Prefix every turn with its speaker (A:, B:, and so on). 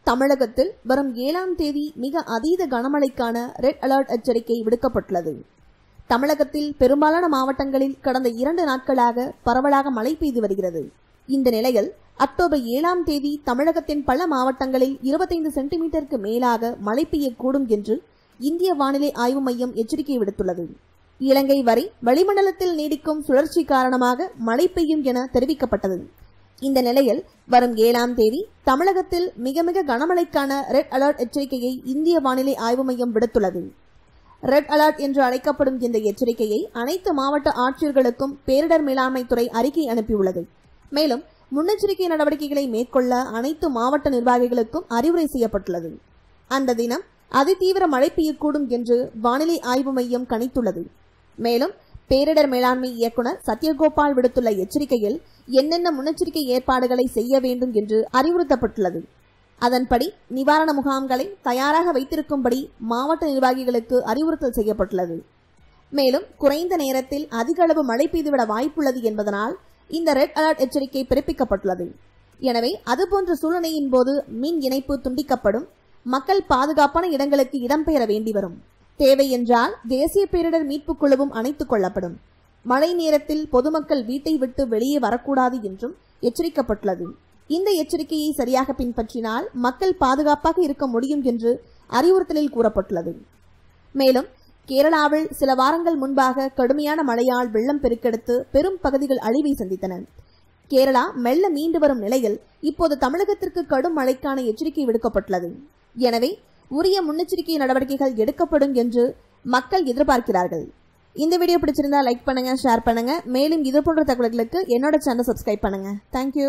A: தமிழகத்தில் வரும் 7ஆம் தேதி மிக அதீத கனமழைக்கான ரெட் அலர்ட் எச்சரிக்கை விடுக்கப்பட்டுள்ளது. தமிழகத்தில் பெரும்பாலான மாவட்டங்களில் கடந்த 2 நாட்களாக பரவலாக மழை பெய்து வருகிறது. இந்த நிலையில் அக்டோபர் 7ஆம் தேதி தமிழகத்தின் பல மாவட்டங்களில் 25 சென்டிமீட்டருக்கு மேலாக மழை பெய்யக்கூடும் என்று இந்திய வானிலை ஆய்வு மையம் எச்சரிக்கை விடுத்துள்ளது. இலங்கை வரை வளிமண்டலத்தில் நீடிக்கும் சுழற்சி காரணமாக மழை பெய்யும் என தெரிவிக்கப்பட்டது. இந்த நிலையில் வரும் 7ஆம் தேதி தமிழகத்தில் மிக மிக கனமழைக்கான ரெட் அலர்ட் எச்சரிக்கையை இந்திய வானிலை ஆய்வு மையம் விடுத்துள்ளது. ரெட் அலர்ட் என்று அழைக்கப்படும் இந்த எச்சரிக்கையை அனைத்து மாவட்ட ஆட்சியர்களுக்கும் பேரிடர் மேலாண்மை துறை அறிக்கை அனுப்பியுள்ளது. மேலும் முன்னெச்சரிக்கை நடவடிக்கைகளை மேற்கொள்ள அனைத்து மாவட்ட நிர்வாகிகளுக்கும் அறிவுரை செய்யப்பட்டுள்ளது. அந்த தினம் அதிதீவிர மழை பெய்யக்கூடும் என்று வானிலை ஆய்வு மையம் கணித்துள்ளது. மேலும் பேரிடர் மேலாண்மை இயக்குநர் சத்யகோபால் விடுத்துள்ள எச்சரிக்கையில் என்னென்ன முன்னெச்சரிக்கை ஏற்பாடுகளை செய்ய வேண்டும் என்று அறிவுறுத்தப்பட்டுள்ளது. அதன்படி நிவாரண முகாம்களை தயாராக வைத்திருக்கும்படி மாவட்ட நிர்வாகிகளுக்கு அறிவுறுத்தல் செய்யப்பட்டுள்ளது. மேலும் குறைந்த நேரத்தில் அதிக அளவு மழை பெய்துவிட வாய்ப்புள்ளது என்பதனால் இந்த ரெட் அலர்ட் எச்சரிக்கை பிறப்பிக்கப்பட்டுள்ளது. எனவே அதுபோன்ற சூழ்நிலையின் போது மின் இணைப்பு துண்டிக்கப்படும். மக்கள் பாதுகாப்பான இடங்களுக்கு இடம்பெயர வேண்டி வரும். தேவை என்றால் தேசிய பேரிடர் மீட்புக் குழுவும் அணைத்துக் கொள்ளப்படும். மழை நேரத்தில் பொதுமக்கள் வீட்டை விட்டு வெளியே வரக்கூடாது என்றும் எச்சரிக்கப்பட்டுள்ளது. இந்த எச்சரிக்கையை சரியாக பின்பற்றினால் மக்கள் பாதுகாப்பாக இருக்க முடியும் என்று அறிவுறுத்தலில் கூறப்பட்டுள்ளது. மேலும் கேரளாவில் சில வாரங்கள் முன்பாக கடுமையான மழையால் வெள்ளம் பெருக்கெடுத்து பெரும் பகுதிகள் அழிவை சந்தித்தன. கேரளா மெல்ல மீண்டு வரும் நிலையில் இப்போது தமிழகத்திற்கு கடும் மழைக்கான எச்சரிக்கை விடுக்கப்பட்டுள்ளது. எனவே உரிய முன்னெச்சரிக்கை நடவடிக்கைகள் எடுக்கப்படும் என்று மக்கள் எதிர்பார்க்கிறார்கள். இந்த வீடியோ பிடிச்சிருந்தா லைக் பண்ணுங்க, ஷேர் பண்ணுங்க. மேலும் இது போன்ற தகவல்களுக்கு என்னோட சேனல் சப்ஸ்கிரைப் பண்ணுங்க. தேங்க்யூ.